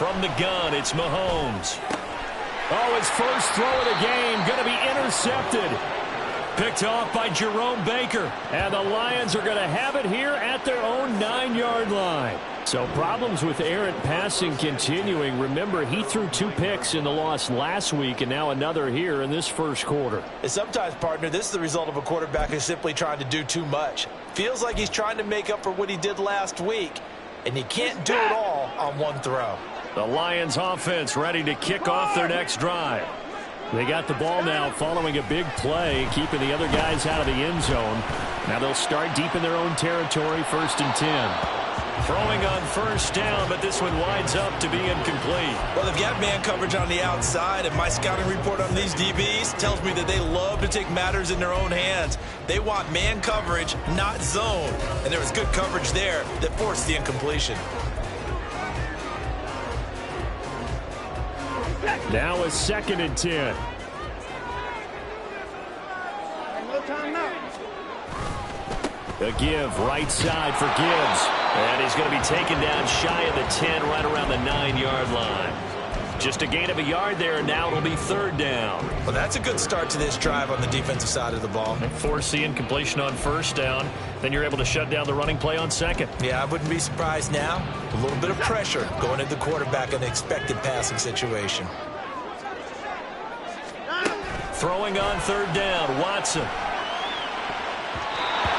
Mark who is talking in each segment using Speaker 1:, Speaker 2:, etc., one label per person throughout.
Speaker 1: From the gun, it's Mahomes. Oh, his first throw of the game going to be intercepted. Picked off by Jerome Baker. And the Lions are going to have it here at their own 9-yard line. So problems with errant passing continuing. Remember, he threw 2 picks in the loss last week and now another here in this first quarter.
Speaker 2: And sometimes, partner, this is the result of a quarterback who's simply trying to do too much. Feels like he's trying to make up for what he did last week, and he can't do it all on one throw.
Speaker 1: The Lions offense ready to kick off their next drive. They got the ball now following a big play, keeping the other guys out of the end zone. Now they'll start deep in their own territory, 1st and 10. Throwing on first down, but this one winds up to be incomplete.
Speaker 2: Well, they've got man coverage on the outside, and my scouting report on these DBs tells me that they love to take matters in their own hands. They want man coverage, not zone. And there was good coverage there that forced the incompletion.
Speaker 1: Now a 2nd and 10. The give right side for Gibbs. And he's going to be taken down shy of the 10, right around the 9-yard line. Just a gain of a yard there, and now it'll be 3rd down.
Speaker 2: Well, that's a good start to this drive on the defensive side of the ball.
Speaker 1: And force the incompletion on first down. Then you're able to shut down the running play on 2nd.
Speaker 2: Yeah, I wouldn't be surprised now. A little bit of pressure going at the quarterback in the expected passing situation.
Speaker 1: Throwing on 3rd down, Watson.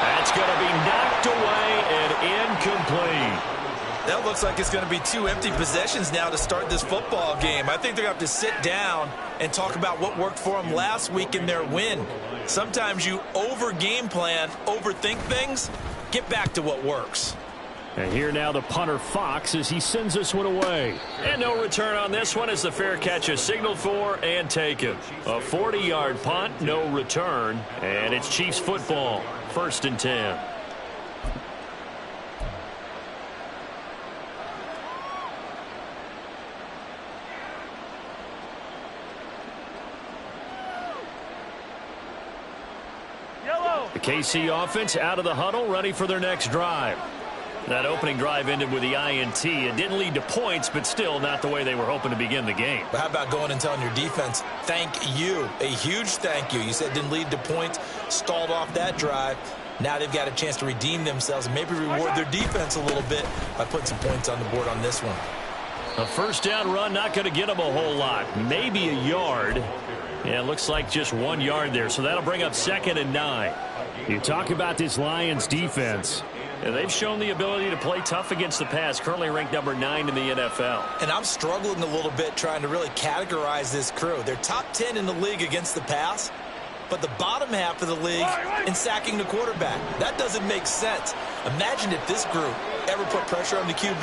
Speaker 1: That's going to be knocked away and incomplete.
Speaker 2: That looks like it's going to be 2 empty possessions now to start this football game. I think they're going to have to sit down and talk about what worked for them last week in their win. Sometimes you over-game plan, overthink things. Get back to what works.
Speaker 1: And here now the punter Fox as he sends this one away. And no return on this one as the fair catch is signaled for and taken. A 40-yard punt, no return. And it's Chiefs football, 1st and 10. The KC offense out of the huddle, ready for their next drive. That opening drive ended with the INT. It didn't lead to points, but still not the way they were hoping to begin the game.
Speaker 2: But how about going and telling your defense, thank you, a huge thank you. You said it didn't lead to points, stalled off that drive. Now they've got a chance to redeem themselves and maybe reward their defense a little bit by putting some points on the board on this one.
Speaker 1: A first down run, not going to get them a whole lot. Maybe a yard. Yeah, it looks like just 1 yard there, so that'll bring up 2nd and 9. You talk about this Lions defense. They've shown the ability to play tough against the pass, currently ranked number 9 in the NFL.
Speaker 2: And I'm struggling a little bit trying to really categorize this crew. They're top 10 in the league against the pass, but the bottom half of the league in sacking the quarterback. That doesn't make sense. Imagine if this group ever put pressure on the QB,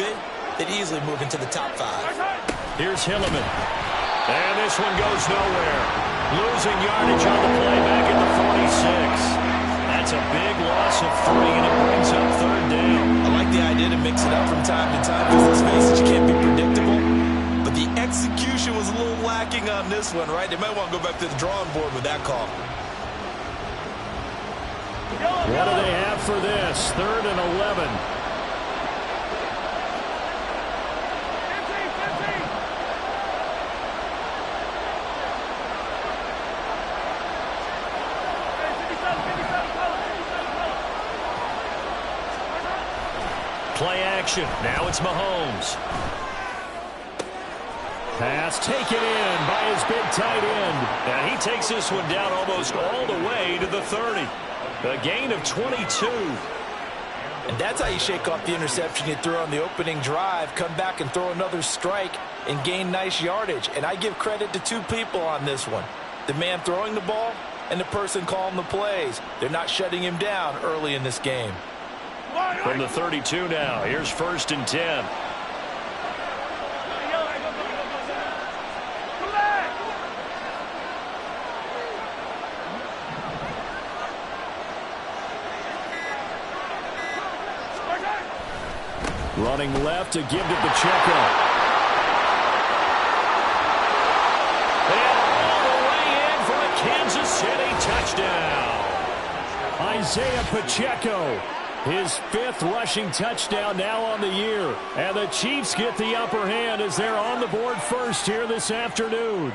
Speaker 2: they'd easily move into the top 5.
Speaker 1: Here's Hilliman. And this one goes nowhere. Losing yardage on the play back at the 46. That's a big loss of 3, and it brings up 3rd down.
Speaker 2: I like the idea to mix it up from time to time because let's face it, you can't be predictable. But the execution was a little lacking on this one, right? They might want to go back to the drawing board with that call.
Speaker 1: What do they have for this? 3rd and 11. Play action. Now it's Mahomes. Pass taken in by his big tight end. And he takes this one down almost all the way to the 30. A gain of 22.
Speaker 2: And that's how you shake off the interception you threw on the opening drive, come back and throw another strike and gain nice yardage. And I give credit to 2 people on this one. The man throwing the ball and the person calling the plays. They're not shutting him down early in this game.
Speaker 1: From the 32 now, here's 1st and 10. Running left to give to Pacheco. And all the way in for a Kansas City touchdown. Isaiah Pacheco His 5th rushing touchdown now on the year. And the Chiefs get the upper hand as they're on the board first here this afternoon.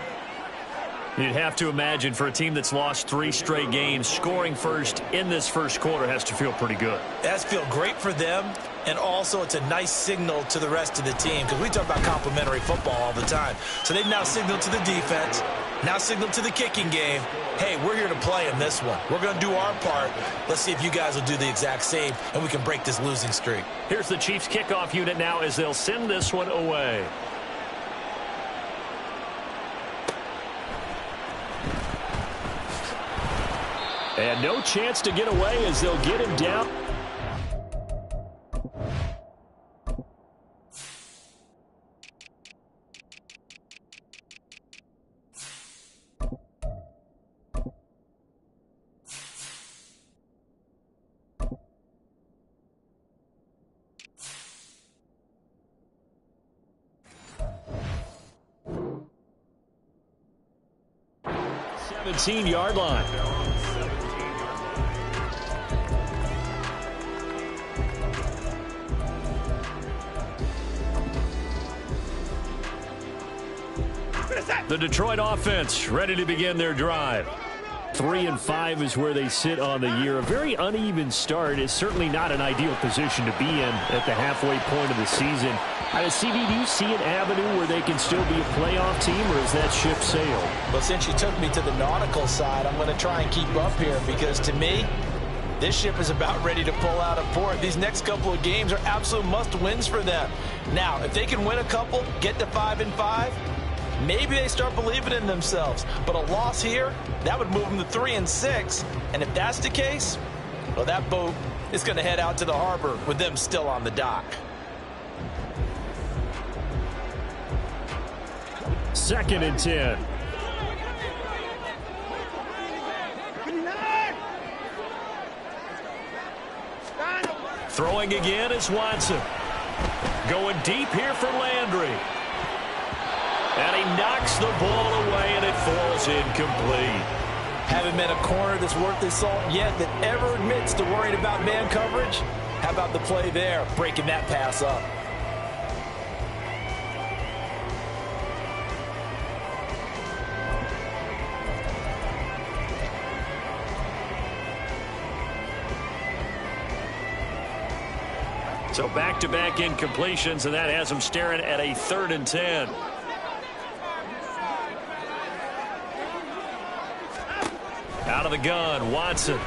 Speaker 1: You'd have to imagine for a team that's lost 3 straight games, scoring first in this first quarter has to feel pretty good.
Speaker 2: It has to feel great for them, and also it's a nice signal to the rest of the team because we talk about complementary football all the time. So they've now signaled to the defense, now signaled to the kicking game, hey, we're here to play in this one. We're going to do our part. Let's see if you guys will do the exact same, and we can break this losing streak.
Speaker 1: Here's the Chiefs kickoff unit now as they'll send this one away. And no chance to get away as they'll get him down. The 17-yard line. The Detroit offense ready to begin their drive. 3-5 is where they sit on the year. A very uneven start is certainly not an ideal position to be in at the halfway point of the season. CD, do you see an avenue where they can still be a playoff team, or is that ship sailed?
Speaker 2: Well, since you took me to the nautical side, I'm going to try and keep up here because to me, this ship is about ready to pull out of port. These next couple of games are absolute must-wins for them. Now, if they can win a couple, get to 5-5, maybe they start believing in themselves. But a loss here, that would move them to 3-6. And if that's the case, well, that boat is going to head out to the harbor with them still on the dock.
Speaker 1: 2nd and 10. Throwing again is Watson. Going deep here for Landry. And he knocks the ball away, and it falls incomplete.
Speaker 2: Haven't met a corner that's worth his salt yet that ever admits to worrying about man coverage. How about the play there, breaking that pass up?
Speaker 1: So back-to-back incompletions, and that has them staring at a 3rd and 10. Out of the gun, Watson. He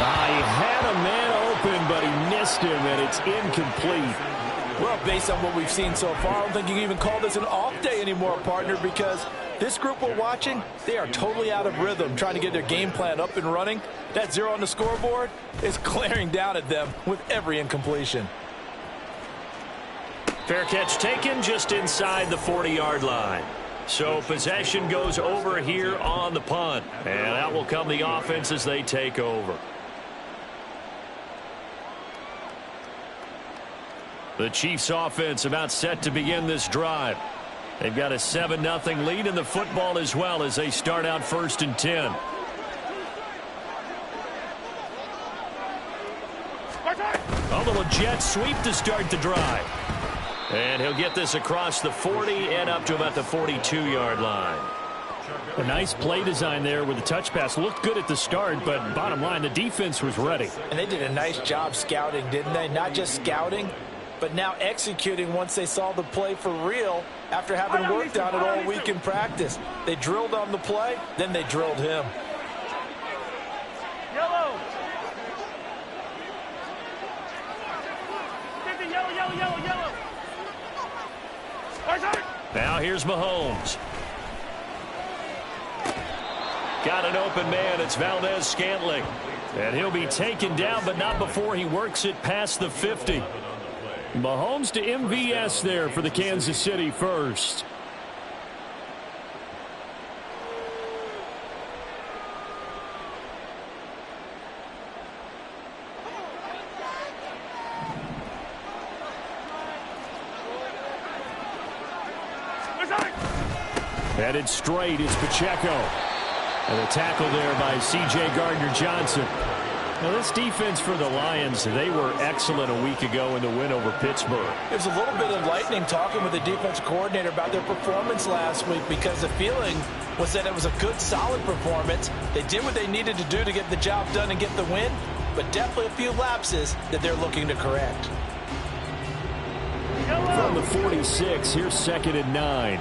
Speaker 1: had a man open, but he missed him, and it's incomplete.
Speaker 2: Well, based on what we've seen so far, I don't think you can even call this an off day anymore, partner, because this group we're watching, they are totally out of rhythm, trying to get their game plan up and running. That 0 on the scoreboard is glaring down at them with every incompletion.
Speaker 1: Fair catch taken just inside the 40-yard line. So possession goes over here on the punt. And out will come the offense as they take over. The Chiefs offense about set to begin this drive. They've got a 7-0 lead in the football as well as they start out 1st and 10. A little jet sweep to start the drive. And he'll get this across the 40 and up to about the 42-yard line. A nice play design there with the touch pass. Looked good at the start, but bottom line, the defense was ready.
Speaker 2: And they did a nice job scouting, didn't they? Not just scouting, but now executing once they saw the play for real after having worked on it all week in practice. They drilled on the play, then they drilled him.
Speaker 3: Yellow. Yellow.
Speaker 1: Now here's Mahomes. Got an open man. It's Valdez-Scantling. And he'll be taken down, but not before he works it past the 50. Mahomes to MVS there for the Kansas City first. Headed straight is Pacheco. And a tackle there by C.J. Gardner-Johnson. Now, this defense for the Lions, they were excellent a week ago in the win over Pittsburgh.
Speaker 2: There's a little bit of lightning talking with the defensive coordinator about their performance last week because the feeling was that it was a good, solid performance. They did what they needed to do to get the job done and get the win, but definitely a few lapses that they're looking to correct.
Speaker 1: From the 46, here's 2nd and 9.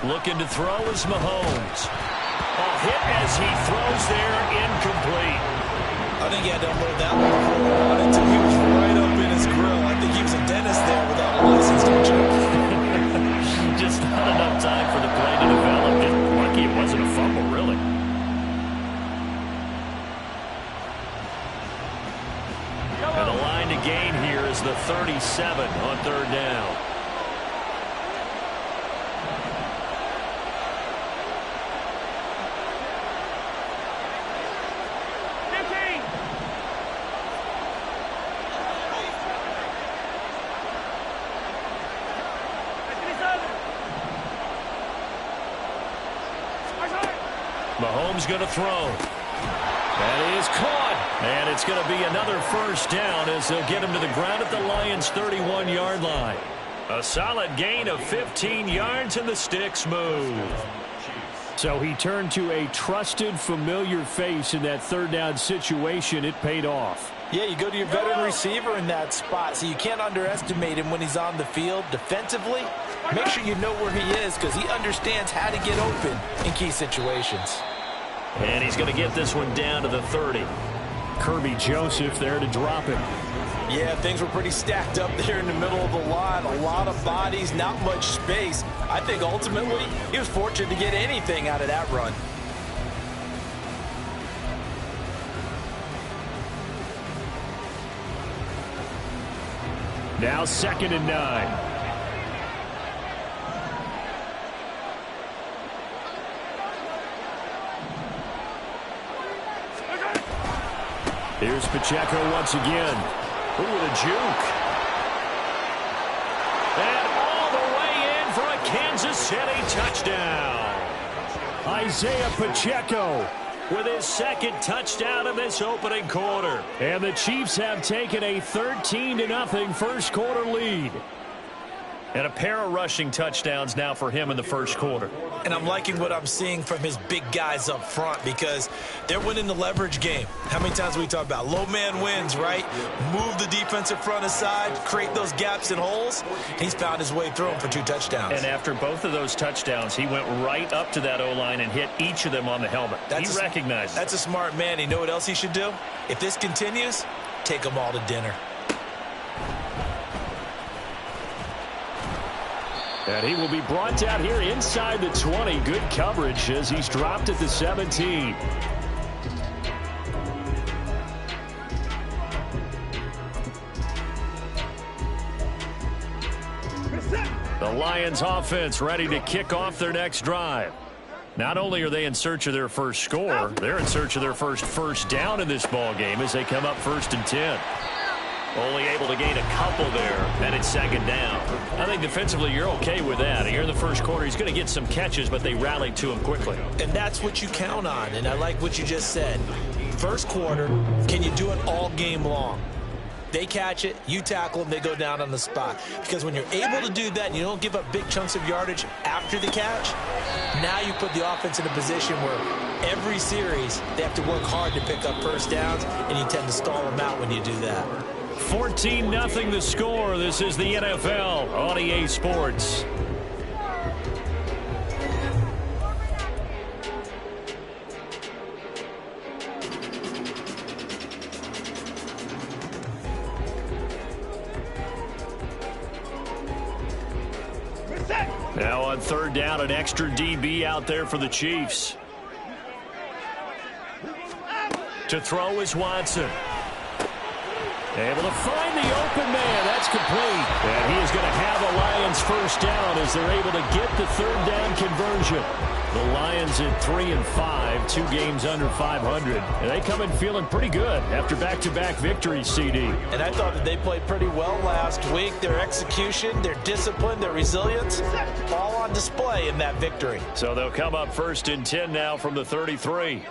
Speaker 1: Looking to throw is Mahomes. A hit as he throws there, incomplete.
Speaker 2: I think he had to unload that one before he wanted to. He was right up in his grill. I think he was a dentist there without a license, don't you?
Speaker 1: Just not enough time for the play to develop. Just lucky it wasn't a fumble, really. And the line to gain here is the 37 on 3rd down. Mahomes going to throw. That is caught. And it's going to be another 1st down as they'll get him to the ground at the Lions' 31-yard line. A solid gain of 15 yards and the sticks move. So he turned to a trusted, familiar face in that 3rd down situation. It paid off.
Speaker 2: Yeah, you go to your veteran receiver in that spot, so you can't underestimate him when he's on the field defensively. Make sure you know where he is because he understands how to get open in key situations.
Speaker 1: And he's going to get this one down to the 30. Kirby Joseph there to drop it.
Speaker 2: Yeah, things were pretty stacked up there in the middle of the line. A lot of bodies, not much space. I think ultimately he was fortunate to get anything out of that run.
Speaker 1: Now 2nd and 9. Here's Pacheco once again. Ooh, with a juke. And all the way in for a Kansas City touchdown. Isaiah Pacheco with his 2nd touchdown of this opening quarter. And the Chiefs have taken a 13-0 first quarter lead. And a pair of rushing touchdowns now for him in the first quarter.
Speaker 2: And I'm liking what I'm seeing from his big guys up front because they're winning the leverage game. How many times we talk about low man wins, right? Move the defensive front aside, create those gaps and holes. He's found his way through them for 2 touchdowns.
Speaker 1: And after both of those touchdowns, he went right up to that O-line and hit each of them on the helmet. He recognized it.
Speaker 2: That's a smart man. You know what else he should do? If this continues, take them all to dinner.
Speaker 1: And he will be brought down here inside the 20. Good coverage as he's dropped at the 17. The Lions offense ready to kick off their next drive. Not only are they in search of their first score, they're in search of their first down in this ball game as they come up 1st and 10. Only able to gain a couple there, and it's 2nd down. I think defensively you're okay with that. Here in the first quarter, he's going to get some catches, but they rallied to him quickly.
Speaker 2: And that's what you count on, and I like what you just said. First quarter, can you do it all game long? They catch it, you tackle them, they go down on the spot. Because when you're able to do that and you don't give up big chunks of yardage after the catch, now you put the offense in a position where every series they have to work hard to pick up first downs, and you tend to stall them out when you do that.
Speaker 1: 14-0 the score. This is the NFL on EA Sports. Now on 3rd down, an extra DB out there for the Chiefs. To throw is Watson. Able to find the open man. That's complete. And he is going to have a Lions Lions first down as they're able to get the third down conversion. The Lions at 3-5, 2 games under 500. And they come in feeling pretty good after back-to-back victories, CD.
Speaker 2: And I thought that they played pretty well last week. Their execution, their discipline, their resilience, all on display in that victory.
Speaker 1: So they'll come up 1st and 10 now from the 33.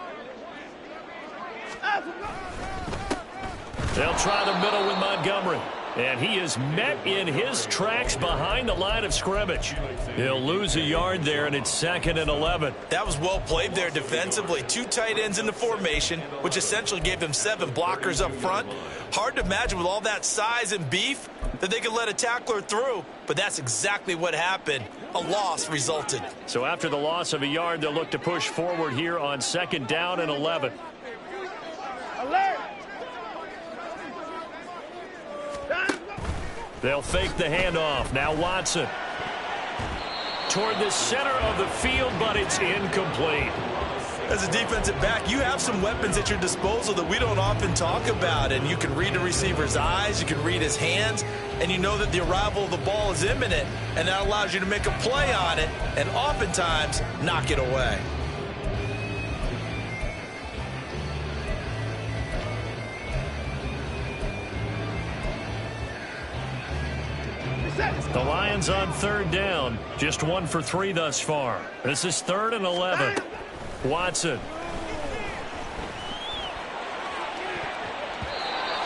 Speaker 1: They'll try the middle with Montgomery. And he is met in his tracks behind the line of scrimmage. He'll lose a yard there, and it's 2nd and 11.
Speaker 2: That was well played there defensively. 2 tight ends in the formation, which essentially gave them 7 blockers up front. Hard to imagine with all that size and beef that they could let a tackler through, but that's exactly what happened. A loss resulted.
Speaker 1: So after the loss of a yard, they'll look to push forward here on 2nd down and 11.
Speaker 3: Alert!
Speaker 1: They'll fake the handoff. Now Watson. Toward the center of the field, but it's incomplete.
Speaker 2: As a defensive back, you have some weapons at your disposal that we don't often talk about. And you can read the receiver's eyes, you can read his hands, and you know that the arrival of the ball is imminent. And that allows you to make a play on it and oftentimes knock it away.
Speaker 1: The Lions on 3rd down. Just 1 for 3 thus far. This is 3rd and 11. Watson.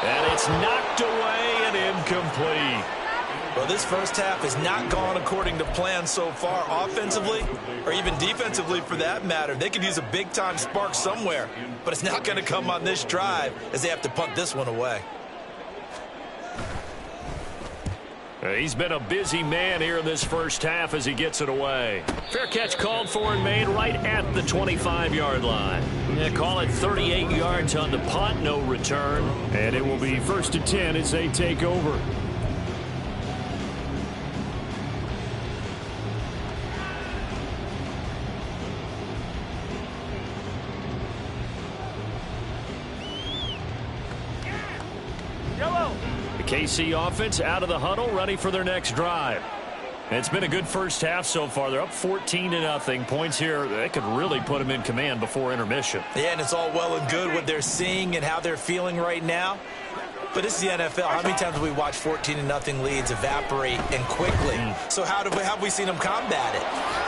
Speaker 1: And it's knocked away and incomplete.
Speaker 2: Well, this first half has not gone according to plan so far offensively or even defensively for that matter. They could use a big-time spark somewhere, but it's not going to come on this drive as they have to punt this one away.
Speaker 1: He's been a busy man here in this first half as he gets it away. Fair catch called for and made right at the 25-yard line. Yeah, call it 38 yards on the punt, no return. And it will be 1st and 10 as they take over. KC offense out of the huddle, ready for their next drive. It's been a good first half so far. They're up 14-0. Points here, they could really put them in command before intermission.
Speaker 2: Yeah, and it's all well and good what they're seeing and how they're feeling right now. But it's the NFL. How many times have we watched 14-0 leads evaporate and quickly? So how have we seen them combat it?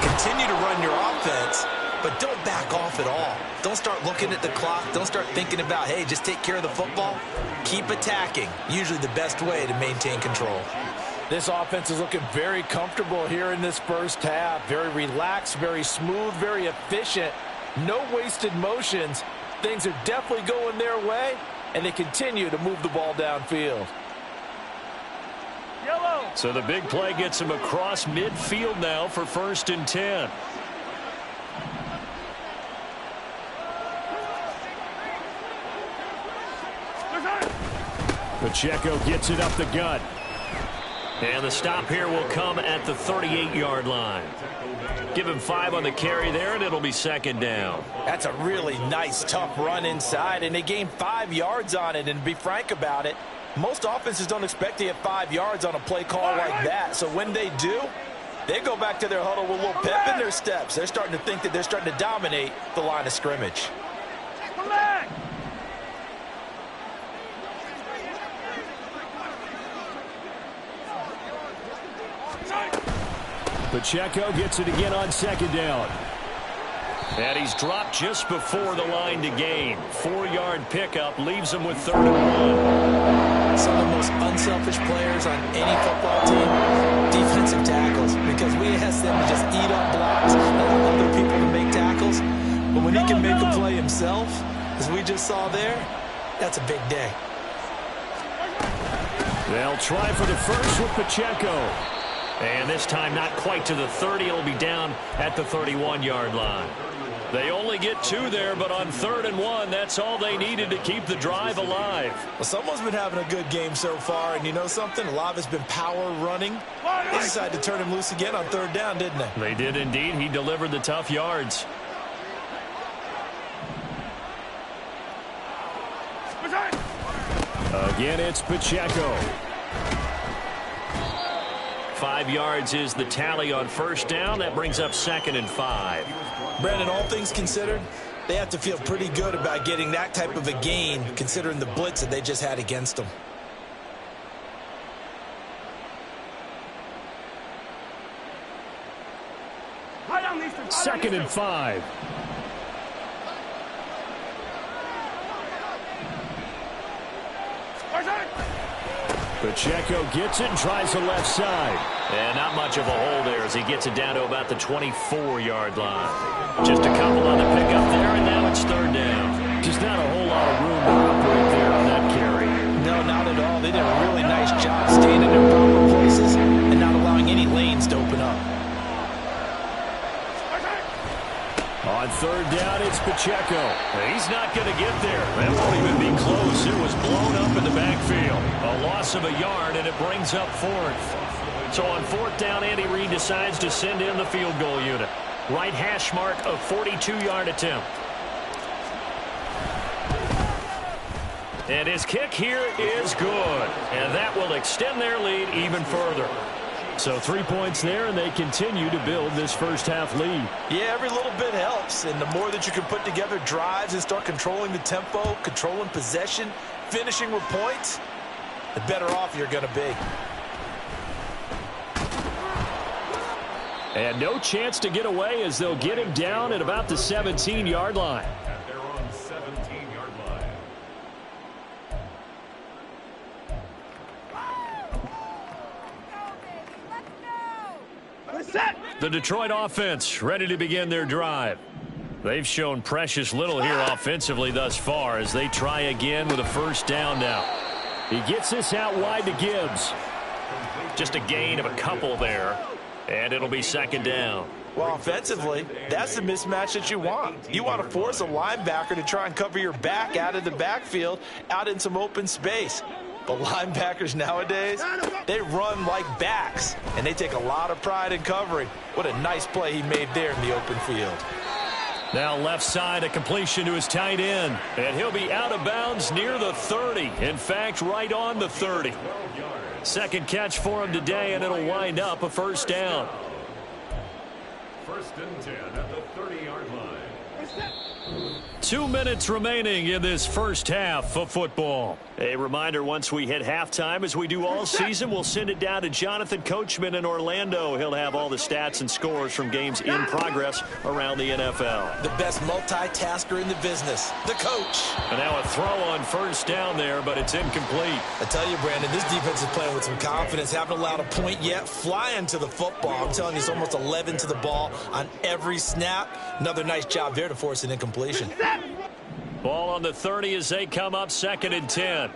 Speaker 2: Continue to run your offense, but don't back off at all. Don't start looking at the clock. Don't start thinking about, hey, just take care of the football. Keep attacking. Usually the best way to maintain control. This offense is looking very comfortable here in this first half. Very relaxed, very smooth, very efficient. No wasted motions. Things are definitely going their way, and they continue to move the ball downfield.
Speaker 3: Yellow.
Speaker 1: So the big play gets him across midfield now for 1st and 10. Pacheco gets it up the gut. And the stop here will come at the 38-yard line. Give him 5 on the carry there, and it'll be 2nd down.
Speaker 2: That's a really nice, tough run inside, and they gained 5 yards on it. And to be frank about it, most offenses don't expect to get 5 yards on a play call like that. So when they do, they go back to their huddle with a little pep in their steps. They're starting to think that they're starting to dominate the line of scrimmage.
Speaker 1: Pacheco gets it again on 2nd down. And he's dropped just before the line to gain. 4-yard pickup leaves him with 3rd and 1.
Speaker 2: Some of the most unselfish players on any football team, defensive tackles, because we ask them to just eat up blocks and allow other people to make tackles. But when he can make a play himself, as we just saw there, that's a big day.
Speaker 1: They'll try for the first with Pacheco. And this time not quite to the 30. It'll be down at the 31-yard line. They only get 2 there, but on 3rd and 1, that's all they needed to keep the drive alive.
Speaker 2: Well, someone's been having a good game so far, and you know something? A lot of it's been power running. They decided to turn him loose again on 3rd down, didn't they?
Speaker 1: They did indeed. He delivered the tough yards. Again, it's Pacheco. 5 yards is the tally on first down. That brings up 2nd and 5.
Speaker 2: Brandon, all things considered, they have to feel pretty good about getting that type of a gain, considering the blitz that they just had against them.
Speaker 1: Second and 5. Pacheco gets it and tries the left side. And not much of a hole there as he gets it down to about the 24-yard line. Just a couple on the pickup there, and now it's 3rd down. Just not a whole lot of room to operate there on that carry.
Speaker 2: No, not at all. They did a really nice job staying in their proper places and not allowing any lanes to open up.
Speaker 1: On 3rd down, it's Pacheco. He's not going to get there. That won't even be close. It was blown up in the backfield. A loss of a yard, and it brings up 4th. So on 4th down, Andy Reid decides to send in the field goal unit. Right hash mark of 42-yard attempt. And his kick here is good. And that will extend their lead even further. So 3 points there, and they continue to build this first half lead.
Speaker 2: Yeah, every little bit helps, and the more that you can put together drives and start controlling the tempo, controlling possession, finishing with points, the better off you're going to be.
Speaker 1: And no chance to get away as they'll get him down at about the 17-yard line.
Speaker 4: They're on 17-yard line.
Speaker 1: The Detroit offense ready to begin their drive. They've shown precious little here offensively thus far as they try again with a first down now. He gets this out wide to Gibbs. Just a gain of a couple there, and it'll be 2nd down.
Speaker 2: Well, offensively, that's the mismatch that you want. You want to force a linebacker to try and cover your back out of the backfield, out in some open space. But linebackers nowadays, they run like backs, and they take a lot of pride in covering. What a nice play he made there in the open field.
Speaker 1: Now left side, a completion to his tight end, and he'll be out of bounds near the 30. In fact, right on the 30. Second catch for him today, and it'll wind up a first down.
Speaker 4: 1st and 10 at the 30-yard line.
Speaker 1: 2 minutes remaining in this first half of football. A reminder, once we hit halftime, as we do all season, we'll send it down to Jonathan Coachman in Orlando. He'll have all the stats and scores from games in progress around the NFL.
Speaker 2: The best multitasker in the business, the coach.
Speaker 1: And now a throw on first down there, but it's incomplete.
Speaker 2: I tell you, Brandon, this defense is playing with some confidence. Haven't allowed a point yet. Flying to the football. I'm telling you, it's almost 11 to the ball on every snap. Another nice job there to force an incompletion.
Speaker 1: Ball on the 30 as they come up 2nd and 10.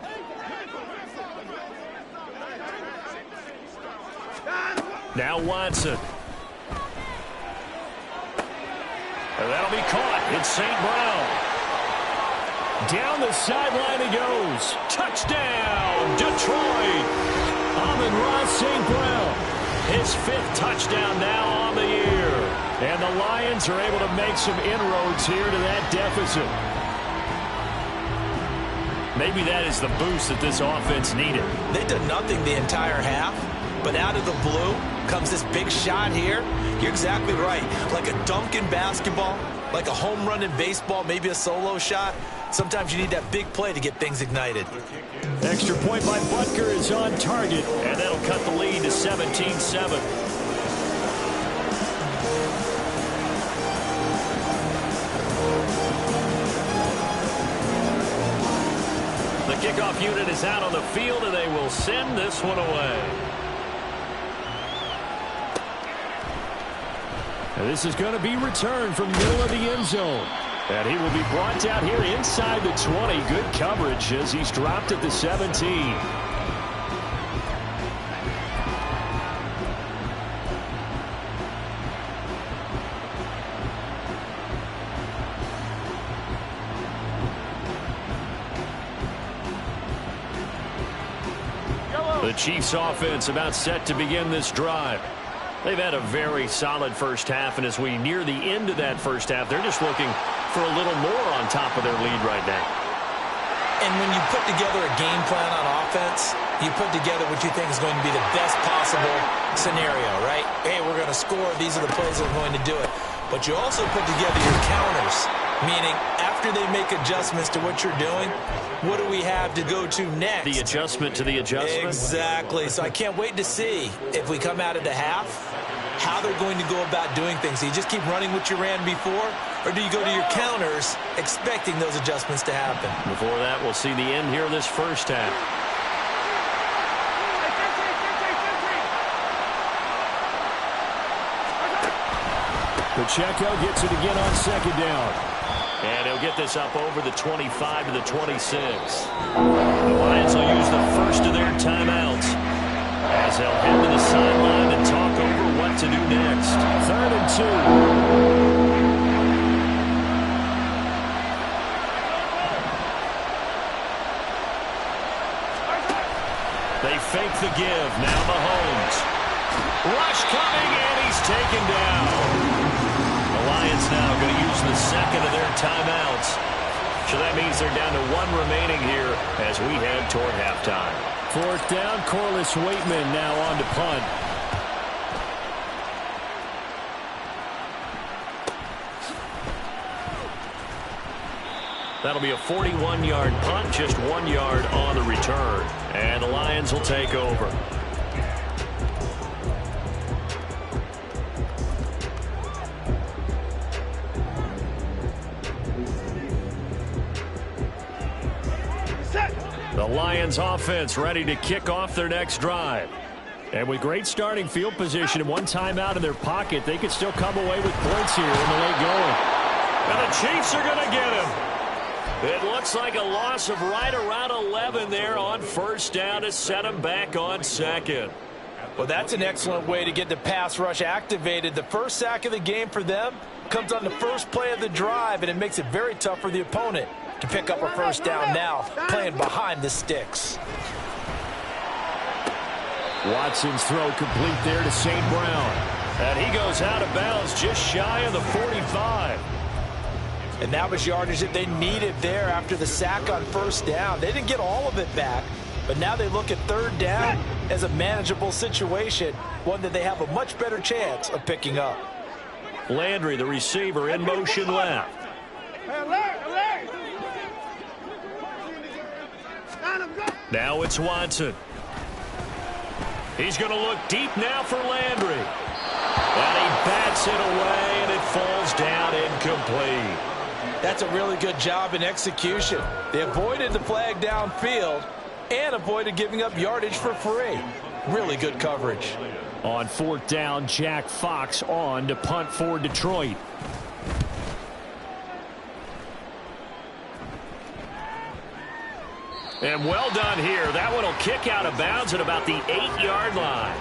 Speaker 1: Now Watson. And that'll be caught. It's St. Brown. Down the sideline he goes. Touchdown, Detroit. Amon-Ra St. Brown. His 5th touchdown now on the year. And the Lions are able to make some inroads here to that deficit. Maybe that is the boost that this offense needed.
Speaker 2: They did nothing the entire half, but out of the blue comes this big shot here. You're exactly right. Like a dunk in basketball, like a home run in baseball, maybe a solo shot. Sometimes you need that big play to get things ignited.
Speaker 1: Extra point by Butker is on target, and that'll cut the lead to 17-7. The kickoff unit is out on the field, and they will send this one away. And this is going to be returned from the middle of the end zone. And he will be brought down here inside the 20. Good coverage as he's dropped at the 17. The Chiefs offense about set to begin this drive. They've had a very solid first half, and as we near the end of that first half, they're just looking for a little more on top of their lead right now.
Speaker 2: And when you put together a game plan on offense, You put together what you think is going to be the best possible scenario, right? Hey, we're going to score. These are the plays that are going to do it. But you also put together your counters, meaning after they make adjustments to what you're doing, what do we have to go to next?
Speaker 1: The adjustment to the adjustment?
Speaker 2: Exactly. So I can't wait to see if we come out of the half, how they're going to go about doing things. Do you just keep running what you ran before, or do you go to your counters expecting those adjustments to happen?
Speaker 1: Before that, we'll see the end here of this first half. Pacheco gets it again on second down. And he'll get this up over the 25 to the 26. The Lions will use the first of their timeouts as they'll head to the sideline and talk over what to do next. 3rd and 2. They fake the give. Now Mahomes. Rush coming, and he's taken down. The Lions now going to use the second of their timeouts. So that means they're down to 1 remaining here as we head toward halftime. 4th down, Corliss Waitman now on to punt. That'll be a 41-yard punt, just 1 yard on the return. And the Lions will take over. The Lions offense ready to kick off their next drive. And with great starting field position and 1 timeout in their pocket, they could still come away with points here in the late going. And the Chiefs are going to get him. It looks like a loss of right around 11 there on 1st down to set them back on 2nd.
Speaker 2: Well, that's an excellent way to get the pass rush activated. The first sack of the game for them comes on the first play of the drive, and it makes it very tough for the opponent to pick up a 1st down now, playing behind the sticks.
Speaker 1: Watson's throw complete there to St. Brown. And he goes out of bounds just shy of the 45.
Speaker 2: And that was yardage that they needed there after the sack on 1st down. They didn't get all of it back, but now they look at 3rd down as a manageable situation, one that they have a much better chance of picking up.
Speaker 1: Landry, the receiver, in motion left. Now it's Watson. He's going to look deep now for Landry. And he bats it away, and it falls down incomplete.
Speaker 2: That's a really good job in execution. They avoided the flag downfield and avoided giving up yardage for free. Really good coverage.
Speaker 1: On 4th down, Jack Fox on to punt for Detroit. And well done here. That one will kick out of bounds at about the 8-yard line.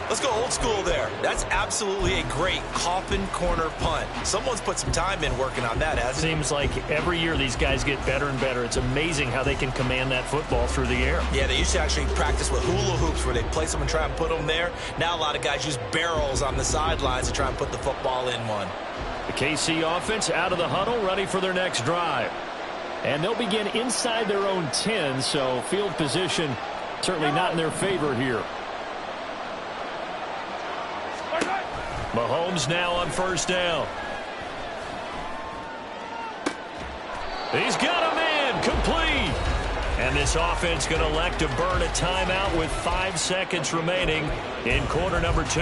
Speaker 2: Let's go old school there. That's absolutely a great coffin corner punt. Someone's put some time in working on that, hasn't it?
Speaker 1: Seems like every year these guys get better and better. It's amazing how they can command that football through the air.
Speaker 2: Yeah, they used to actually practice with hula hoops where they place them and try and put them there. Now a lot of guys use barrels on the sidelines to try and put the football in one.
Speaker 1: The KC offense out of the huddle, ready for their next drive. And they'll begin inside their own 10, so field position certainly not in their favor here. Mahomes now on 1st down. He's got him in, complete. And this offense going to elect to burn a timeout with 5 seconds remaining in quarter number 2.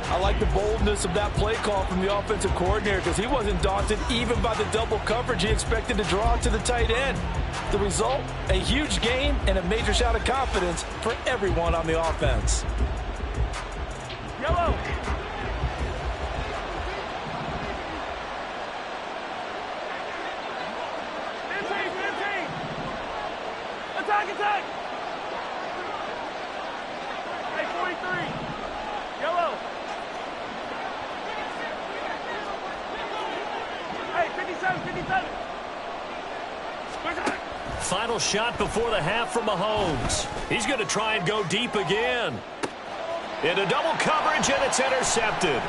Speaker 2: I like the boldness of that play call from the offensive coordinator because he wasn't daunted even by the double coverage he expected to draw to the tight end. The result, a huge gain and a major shout of confidence for everyone on the offense.
Speaker 3: Yellow. Attack! Hey, 43. Yellow. Hey, 57.
Speaker 1: Final shot before the half from Mahomes. He's going to try and go deep again. Into double coverage, and it's intercepted.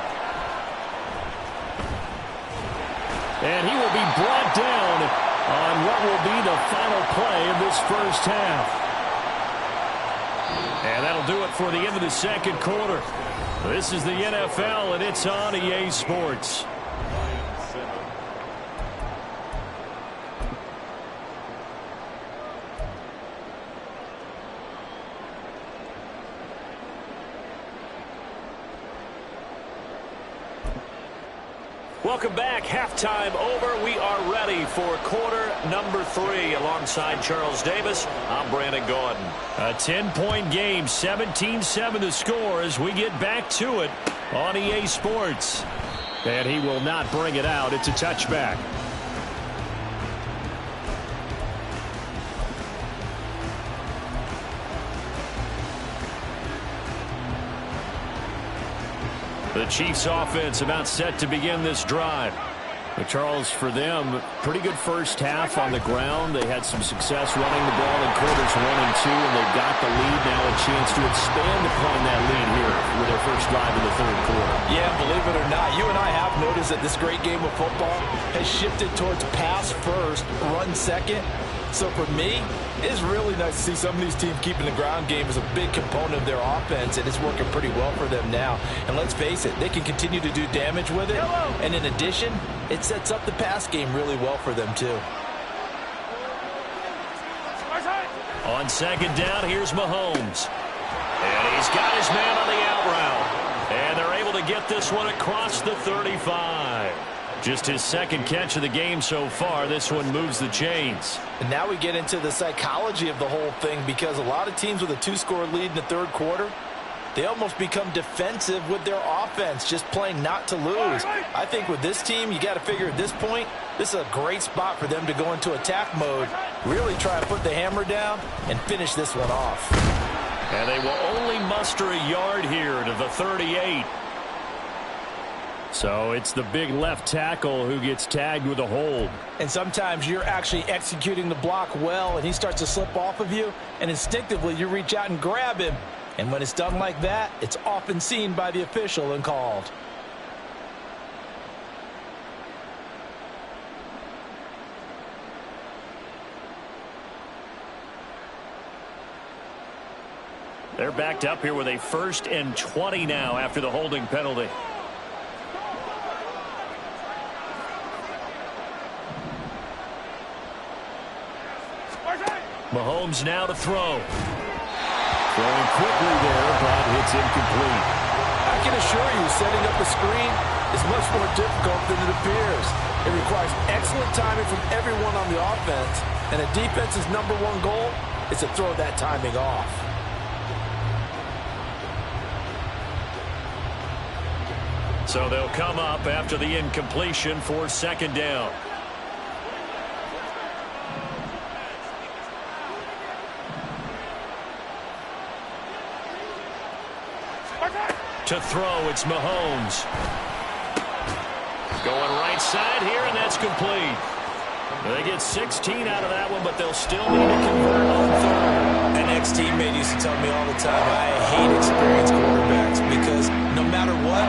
Speaker 1: And he will be brought down on what will be the final play of this first half. And that'll do it for the end of the second quarter. This is the NFL, and it's on EA Sports. Welcome back. Halftime over. We are ready for quarter number 3. Alongside Charles Davis, I'm Brandon Gordon. A 10-point game, 17-7 to score as we get back to it on EA Sports. And he will not bring it out. It's a touchback. The Chiefs offense about set to begin this drive. But Charles, for them, pretty good first half on the ground. They had some success running the ball in quarters 1 and 2, and they've got the lead now, a chance to expand upon that lead here with their first drive in the third quarter.
Speaker 2: Yeah, believe it or not, you and I have noticed that this great game of football has shifted towards pass first, run second. So for me, it's really nice to see some of these teams keeping the ground game as a big component of their offense, and it's working pretty well for them now. And let's face it, they can continue to do damage with it. And in addition, it sets up the pass game really well for them too.
Speaker 1: On second down, here's Mahomes. And he's got his man on the out route. And they're able to get this one across the 35. Just his second catch of the game so far. This one moves the chains.
Speaker 2: And now we get into the psychology of the whole thing, because a lot of teams with a 2-score lead in the third quarter, they almost become defensive with their offense, just playing not to lose. I think with this team, you got to figure at this point, this is a great spot for them to go into attack mode, really try to put the hammer down and finish this one off.
Speaker 1: And they will only muster a yard here to the 38. So it's the big left tackle who gets tagged with a hold.
Speaker 2: And sometimes you're actually executing the block well, and he starts to slip off of you, and instinctively you reach out and grab him. And when it's done like that, it's often seen by the official and called.
Speaker 1: They're backed up here with a 1st and 20 now after the holding penalty. Mahomes now to throw. Throwing quickly there, but it's incomplete.
Speaker 2: I can assure you, setting up a screen is much more difficult than it appears. It requires excellent timing from everyone on the offense, and a defense's #1 goal is to throw that timing off.
Speaker 1: So they'll come up after the incompletion for second down. To throw, it's Mahomes. Going right side here, and that's complete. They get 16 out of that one, but they'll still need to convert on third.
Speaker 2: An ex-teammate used to tell me all the time, I hate experienced quarterbacks, because no matter what,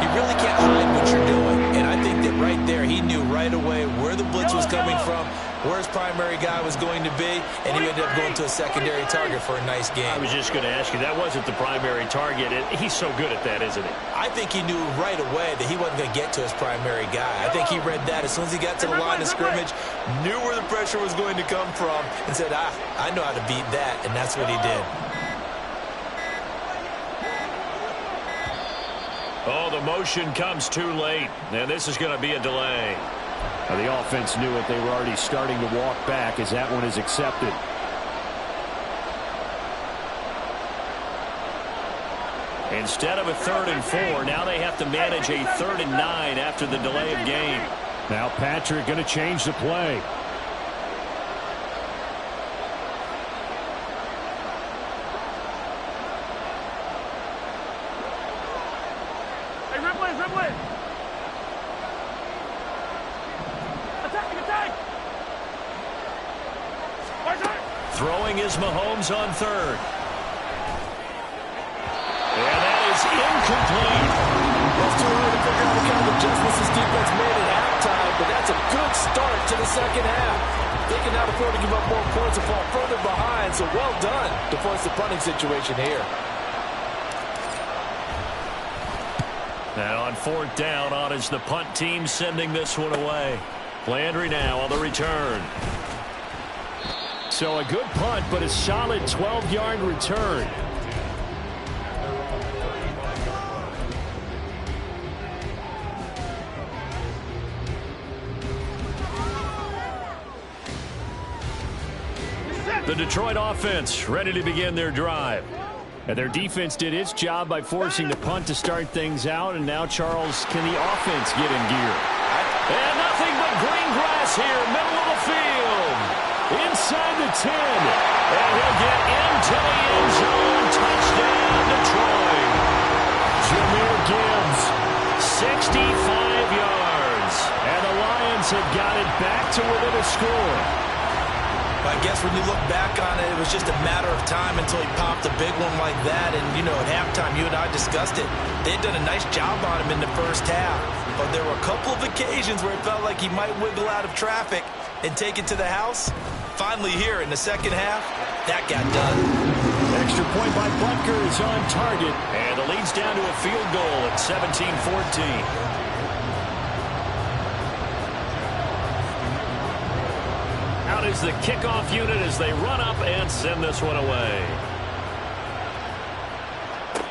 Speaker 2: you really can't hide what you're doing. And I think that right there, he knew right away where the blitz was coming from, where his primary guy was going to be, and he ended up going to a secondary target for a nice game.
Speaker 1: I was just going to ask you, that wasn't the primary target. He's so good at that, isn't he?
Speaker 2: I think he knew right away that he wasn't going to get to his primary guy. I think he read that as soon as he got to the line of scrimmage, knew where the pressure was going to come from, and said, I know how to beat that, and that's what he did.
Speaker 1: Oh, the motion comes too late, and this is going to be a delay. The offense knew it. They were already starting to walk back as that one is accepted. Instead of a 3rd and 4, now they have to manage a 3rd and 9 after the delay of game. Now Patrick going to change the play.
Speaker 3: Hey, Ripley! Attack!
Speaker 1: Throwing is Mahomes on 3rd. And that is incomplete.
Speaker 2: It's too early to figure out what kind of adjustments this defense made at halftime, but that's a good start to the second half. They can now afford to give up more points and fall further behind, so well done to force the punting situation here.
Speaker 1: And on 4th down, on is the punt team sending this one away. Landry now on the return. So a good punt, but a solid 12-yard return. The Detroit offense ready to begin their drive. And their defense did its job by forcing the punt to start things out. And now, Charles, can the offense get in gear? And nothing but green grass here, middle of the field. Inside the 10. And he'll get into the end zone. Touchdown, Detroit. Jahmyr Gibbs, 65 yards. And the Lions have got it back to within a score.
Speaker 2: I guess when you look back on it, it was just a matter of time until he popped a big one like that. And, you know, at halftime, you and I discussed it. They had done a nice job on him in the first half. But there were a couple of occasions where it felt like he might wiggle out of traffic and take it to the house. Finally here in the second half, that got done.
Speaker 1: Extra point by Butker is on target. And the lead's down to a field goal at 17-14. Out is the kickoff unit as they run up and send this one away.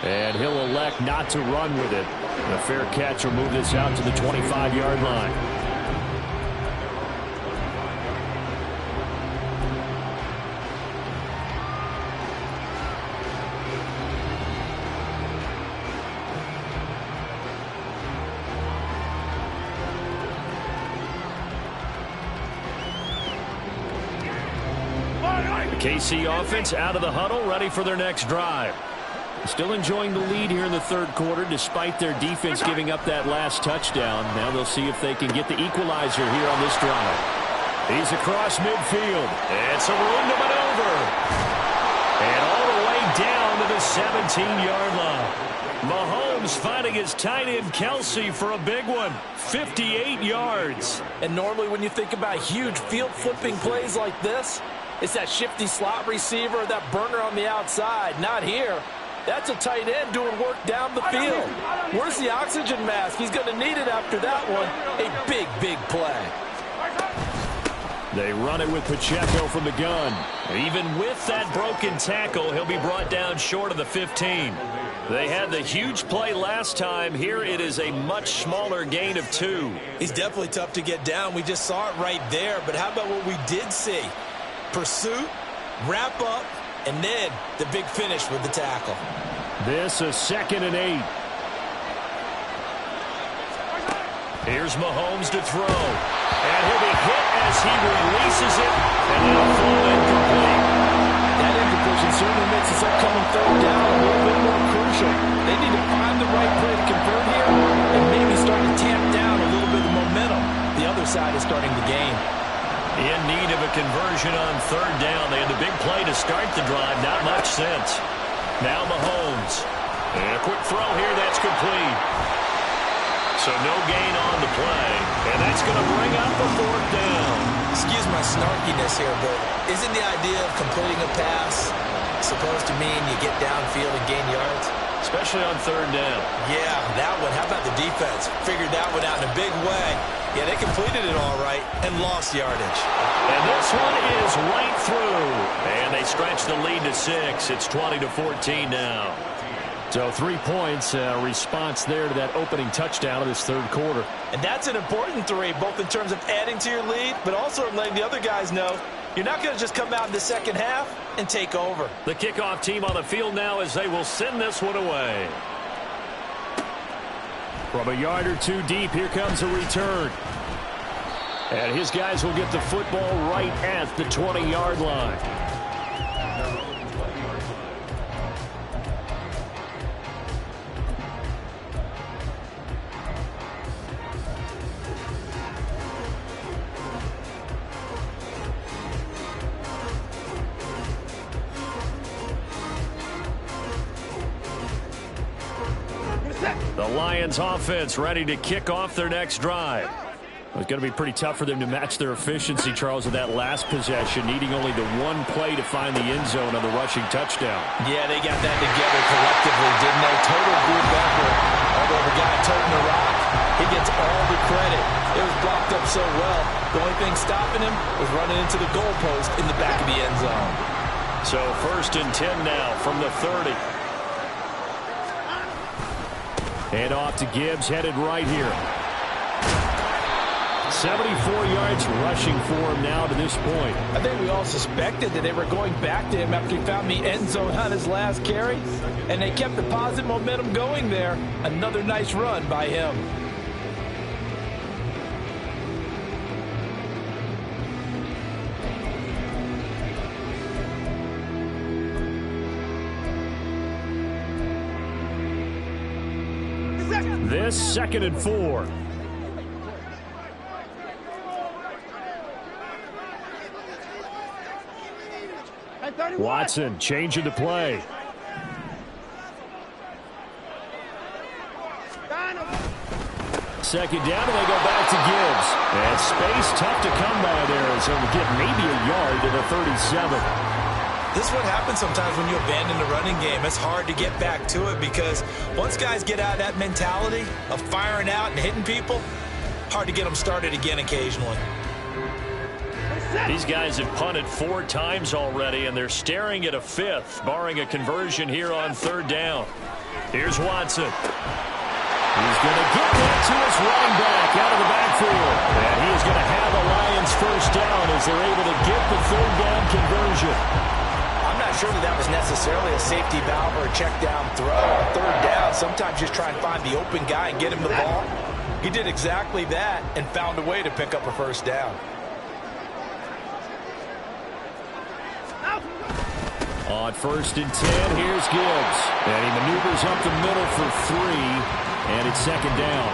Speaker 1: And he'll elect not to run with it. A fair catch will move this out to the 25-yard line. KC offense out of the huddle, ready for their next drive. Still enjoying the lead here in the third quarter, despite their defense giving up that last touchdown. Now they'll see if they can get the equalizer here on this drive. He's across midfield. And some room to maneuver. And all the way down to the 17-yard line. Mahomes finding his tight end Kelsey for a big one. 58 yards.
Speaker 2: And normally when you think about huge field flipping plays like this, it's that shifty slot receiver, that burner on the outside. Not here. That's a tight end doing work down the field. Where's the oxygen mask? He's going to need it after that one. A big, big play.
Speaker 1: They run it with Pacheco from the gun. Even with that broken tackle, he'll be brought down short of the 15. They had the huge play last time. Here it is a much smaller gain of 2.
Speaker 2: He's definitely tough to get down. We just saw it right there. But how about what we did see? Pursuit, wrap up, and then the big finish with the tackle.
Speaker 1: This is 2nd and 8. Here's Mahomes to throw. And he'll be hit as he releases it. And it'll fall incomplete.
Speaker 2: That incompletion certainly makes this upcoming 3rd down a little bit more crucial. They need to find the right play to convert here and maybe start to tamp down a little bit of momentum. The other side is starting the game.
Speaker 1: In need of a conversion on 3rd down. They had the big play to start the drive. Not much sense. Now Mahomes. And a quick throw here. That's complete. So no gain on the play. And that's going to bring up the 4th down.
Speaker 2: Excuse my snarkiness here, but isn't the idea of completing a pass supposed to mean you get downfield and gain yards?
Speaker 1: Especially on 3rd down.
Speaker 2: Yeah, that one. How about the defense? Figured that one out in a big way. Yeah, they completed it all right and lost yardage.
Speaker 1: And this one is right through. And they stretch the lead to 6. It's 20-14 now. So 3 points, response there to that opening touchdown of this 3rd quarter.
Speaker 2: And that's an important 3, both in terms of adding to your lead, but also letting the other guys know you're not going to just come out in the second half and take over.
Speaker 1: The kickoff team on the field now as they will send this one away. From a yard or 2 deep, here comes a return. And his guys will get the football right at the 20-yard line. The Lions offense ready to kick off their next drive. It's going to be pretty tough for them to match their efficiency, Charles, with that last possession, needing only the one play to find the end zone on the rushing touchdown.
Speaker 2: Yeah, they got that together collectively, didn't they? Total group effort. Although the guy toting the rock, he gets all the credit. It was blocked up so well. The only thing stopping him was running into the goalpost in the back of the end zone.
Speaker 1: So 1st and 10 now from the 30. Hand off to Gibbs, headed right here. 74 yards rushing for him now to this point.
Speaker 5: I think we all suspected that they were going back to him after he found the end zone on his last carry, and they kept the positive momentum going there. Another nice run by him.
Speaker 1: This 2nd and 4. Watson changing the play. Second down, and they go back to Gibbs. And space tough to come by there, so we get maybe a yard to the 37.
Speaker 2: This is what happens sometimes when you abandon the running game. It's hard to get back to it because once guys get out of that mentality of firing out and hitting people, hard to get them started again occasionally.
Speaker 1: These guys have punted 4 times already, and they're staring at a 5th, barring a conversion here on 3rd down. Here's Watson. He's going to get that to his running back out of the backfield. And he is going to have the Lions 1st down as they're able to get the 3rd down conversion.
Speaker 5: I'm not sure that was necessarily a safety valve or a check down throw. On 3rd down, sometimes just try and find the open guy and get him the ball. He did exactly that and found a way to pick up a 1st down.
Speaker 1: On 1st and 10, here's Gibbs. And he maneuvers up the middle for 3, and it's 2nd down.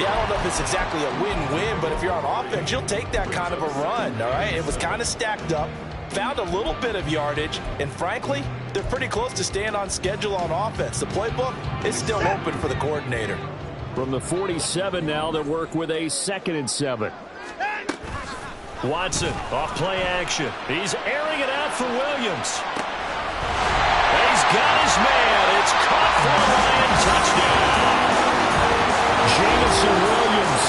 Speaker 5: Yeah, I don't know if it's exactly a win-win, but if you're on offense, you'll take that kind of a run, all right? It was kind of stacked up, found a little bit of yardage, and frankly, they're pretty close to staying on schedule on offense. The playbook is still open for the coordinator.
Speaker 1: From the 47 now, they work with a 2nd and 7. Watson off play action. He's airing it out for Williams. And he's got his man. It's caught for a Lion touchdown. Jamison Williams,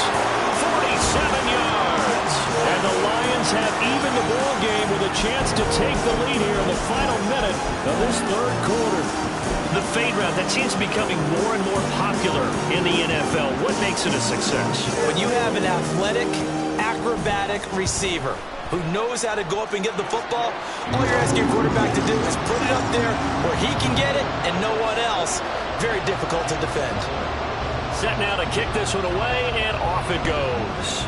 Speaker 1: 47 yards. And the Lions have even the ball game with a chance to take the lead here in the final minute of this 3rd quarter.
Speaker 6: The fade route, that seems to be becoming more and more popular in the NFL. What makes it a success?
Speaker 2: When you have an athletic, acrobatic receiver who knows how to go up and get the football, all you're asking your quarterback to do is put it up there where he can get it and no one else. Very difficult to defend.
Speaker 1: Set now to kick this one away, and off it goes.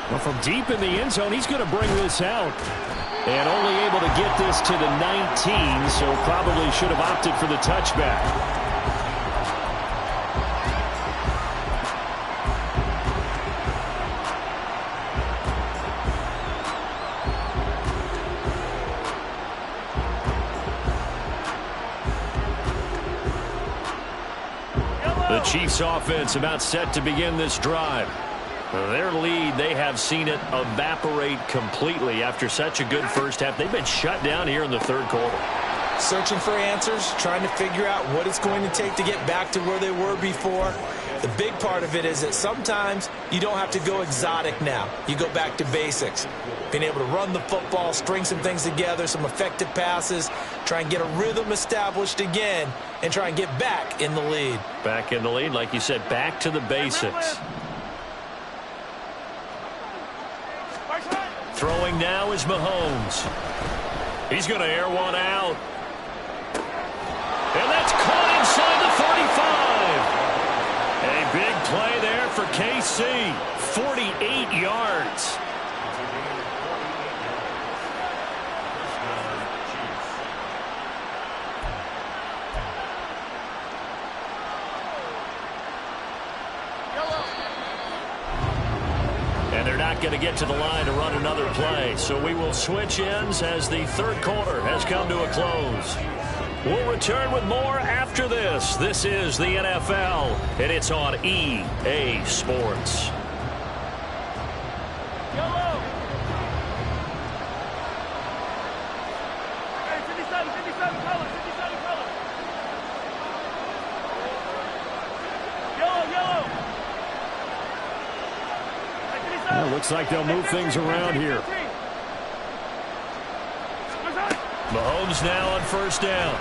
Speaker 1: Well, from deep in the end zone, he's going to bring this out. And only able to get this to the 19, so probably should have opted for the touchback. The Chiefs offense about set to begin this drive. Their lead, they have seen it evaporate completely after such a good first half. They've been shut down here in the 3rd quarter.
Speaker 2: Searching for answers, trying to figure out what it's going to take to get back to where they were before. The big part of it is that sometimes you don't have to go exotic now. You go back to basics. Being able to run the football, string some things together, some effective passes, try and get a rhythm established again, and try and get back in the lead.
Speaker 1: Back in the lead, like you said, back to the basics. Throwing now is Mahomes. He's going to air one out. And that's caught inside the 45. A big play there for KC. 48 yards. And they're not going to get to the line to run another play. So we will switch ends as the 3rd quarter has come to a close. We'll return with more after this. This is the NFL, and it's on EA Sports.
Speaker 3: Yellow. Hey, 57 colors, 57 colors. Yellow. Hey, 57.
Speaker 1: Well, looks like they'll move things around here. Mahomes now on first down.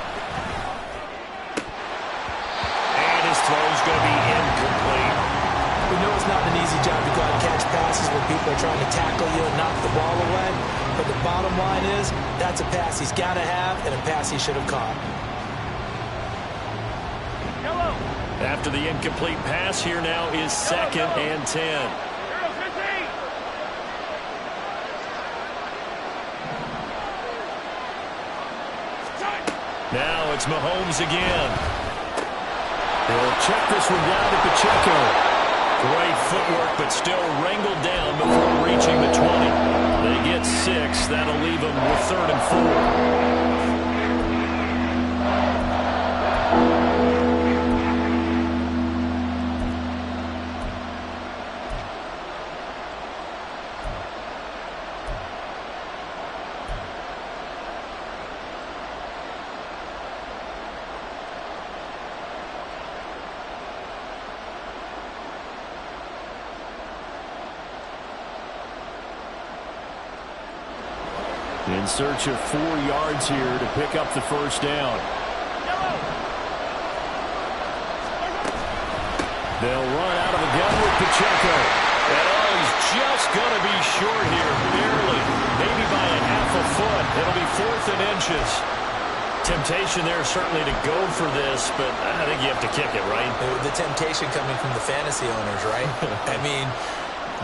Speaker 1: And his throw's going to be incomplete.
Speaker 2: We know it's not an easy job to go out and catch passes when people are trying to tackle you and knock the ball away. But the bottom line is, that's a pass he's got to have and a pass he should have caught.
Speaker 3: Yellow.
Speaker 1: After the incomplete pass, here now is 2nd and 10.
Speaker 3: Zero, 15.
Speaker 1: Now it's Mahomes again. He'll check this one down to Pacheco. Great footwork, but still wrangled down before reaching the 20. They get 6. That'll leave them with 3rd and 4. In search of 4 yards here to pick up the first down. They'll run out of the gun with Pacheco. And he's just going to be short here, barely. Maybe by a half a foot. It'll be 4th and inches. Temptation there certainly to go for this, but I think you have to kick it, right?
Speaker 2: The temptation coming from the fantasy owners, right? I mean,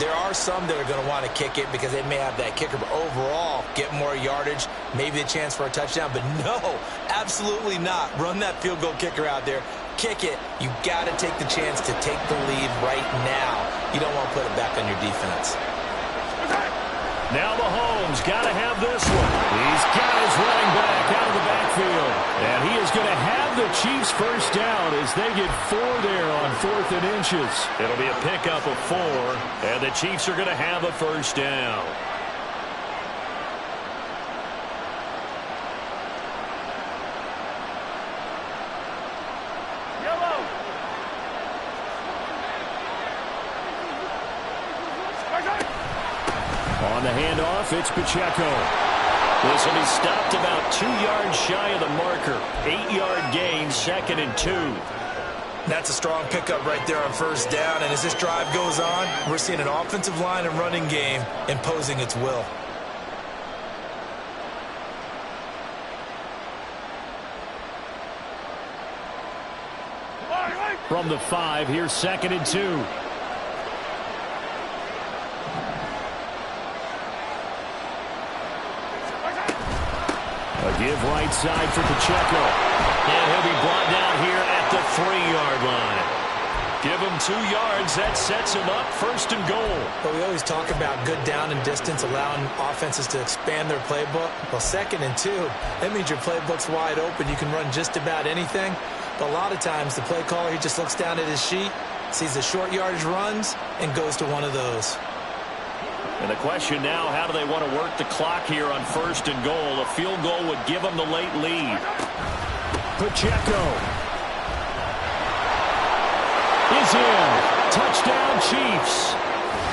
Speaker 2: there are some that are going to want to kick it because they may have that kicker, but overall, get more yardage, maybe a chance for a touchdown. But no, absolutely not. Run that field goal kicker out there. Kick it. You got to take the chance to take the lead right now. You don't want to put it back on your defense.
Speaker 1: Now Mahomes got to have this one. He's got his running back out of the backfield. And he is going to have the Chiefs first down as they get 4 there on 4th and inches. It'll be a pickup of 4, and the Chiefs are going to have a first down. On the handoff, it's Pacheco. This will be stopped about 2 yards shy of the marker. 8-yard gain, 2nd and 2.
Speaker 2: That's a strong pickup right there on first down. And as this drive goes on, we're seeing an offensive line and running game imposing its will.
Speaker 1: From the 5, here's 2nd and 2. A give right side for Pacheco. And he'll be brought down here at the 3-yard line. Give him 2 yards. That sets him up 1st and goal.
Speaker 2: But we always talk about good down and distance, allowing offenses to expand their playbook. Well, 2nd and 2, that means your playbook's wide open. You can run just about anything. But a lot of times, the play caller, he just looks down at his sheet, sees the short yardage runs, and goes to one of those.
Speaker 1: And the question now, how do they want to work the clock here on 1st and goal? A field goal would give them the late lead. Pacheco is in. Touchdown, Chiefs.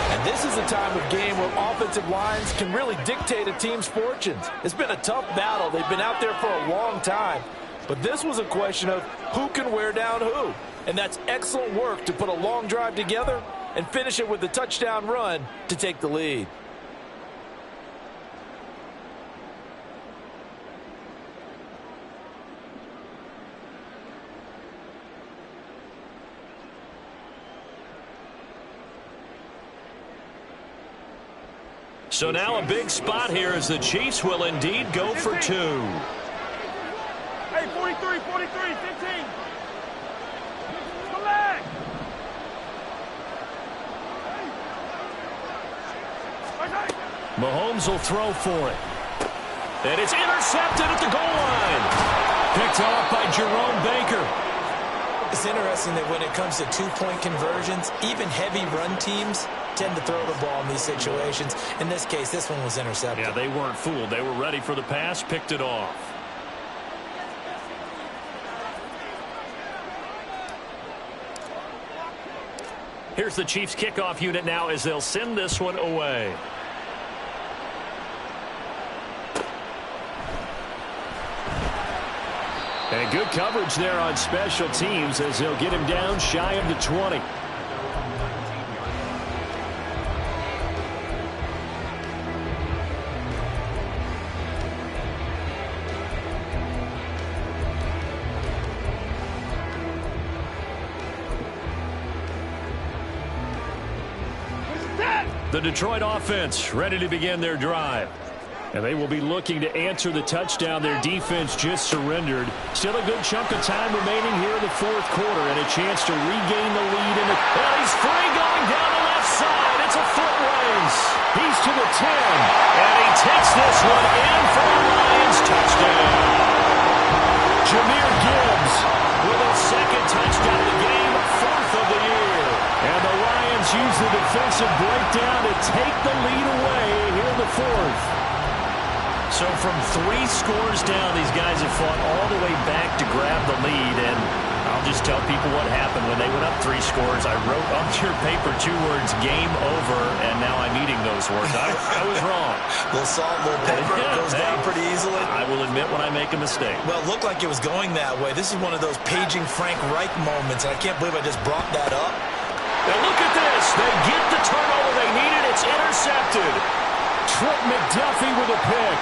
Speaker 5: And this is a time of game where offensive lines can really dictate a team's fortunes. It's been a tough battle. They've been out there for a long time. But this was a question of who can wear down who. And that's excellent work to put a long drive together and finish it with the touchdown run to take the lead.
Speaker 1: So now a big spot here as the Chiefs will indeed go for 2.
Speaker 3: Hey, 43, 15. Come back.
Speaker 1: Mahomes will throw for it. And it's intercepted at the goal line. Picked off by Jerome Baker.
Speaker 2: It's interesting that when it comes to two-point conversions, even heavy run teams tend to throw the ball in these situations. In this case, this one was intercepted.
Speaker 1: Yeah, they weren't fooled. They were ready for the pass, picked it off. Here's the Chiefs kickoff unit now as they'll send this one away. And good coverage there on special teams as they'll get him down shy of the 20. The Detroit offense ready to begin their drive. And they will be looking to answer the touchdown their defense just surrendered. Still a good chunk of time remaining here in the fourth quarter and a chance to regain the lead. Well, he's free going down the left side. It's a foot race. He's to the 10. And he takes this one in for a Lions touchdown. Jahmyr Gibbs with a second touchdown of the game, fourth of the year. And the Lions use the defensive breakdown to take the lead away here in the fourth. So from 3 scores down, these guys have fought all the way back to grab the lead. And I'll just tell people what happened when they went up 3 scores. I wrote onto your paper 2 words, game over, and now I'm eating those words. I was wrong.
Speaker 2: Little salt, little pepper, it goes down pretty easily.
Speaker 1: I will admit when I make a mistake.
Speaker 2: Well, it looked like it was going that way. This is one of those paging Frank Reich moments, and I can't believe I just brought that up.
Speaker 1: And look at this. They get the turnover they needed. It's intercepted. Trent McDuffie with a pick.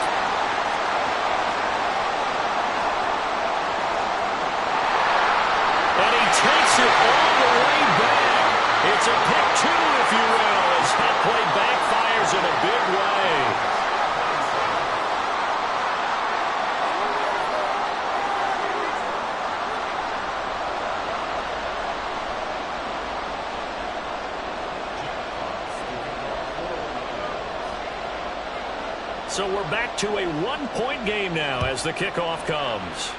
Speaker 1: And he takes it all the way back. It's a pick 2, if you will, as that play backfires in a big way. So we're back to a 1-point game now as the kickoff comes.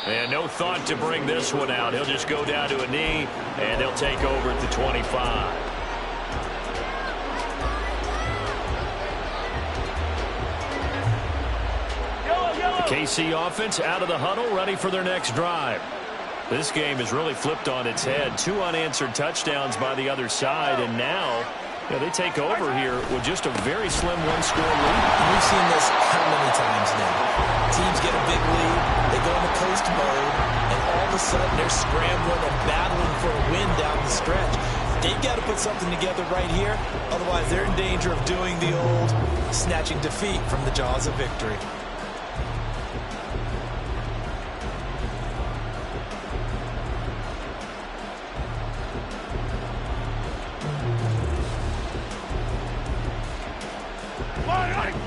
Speaker 1: And no thought to bring this one out. He'll just go down to a knee, and they'll take over at the 25. The KC offense out of the huddle, ready for their next drive. This game is really flipped on its head. 2 unanswered touchdowns by the other side, and now they take over here with just a very slim 1-score lead.
Speaker 2: We've seen this how many times now? Teams get a big lead, they go into coast mode, and all of a sudden they're scrambling and battling for a win down the stretch. They've got to put something together right here, otherwise they're in danger of doing the old snatching defeat from the jaws of victory.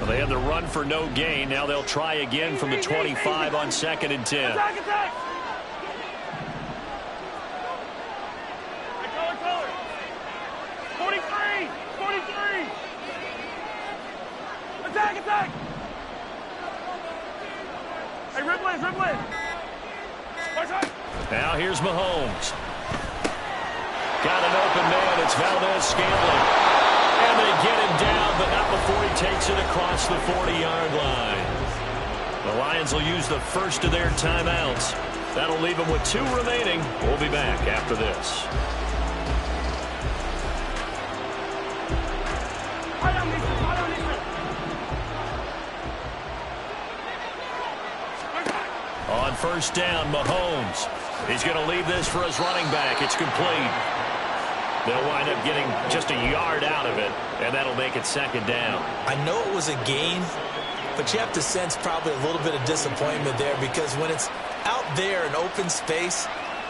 Speaker 1: They had the run for no gain. Now they'll try again from the 25 on 2nd and 10.
Speaker 3: Attack, attack! 43! 43! Attack, attack! Hey, Ripley, Ripley!
Speaker 1: Now here's Mahomes. Got an open man. It's Valdez-Scantling. And they get him down, but not before he takes it across the 40-yard line. The Lions will use the first of their timeouts. That'll leave them with 2 remaining. We'll be back after this. On first down, Mahomes. He's going to leave this for his running back. It's complete. They'll wind up getting just a yard out of it, and that'll make it 2nd down.
Speaker 2: I know it was a gain, but you have to sense probably a little bit of disappointment there because when it's out there in open space,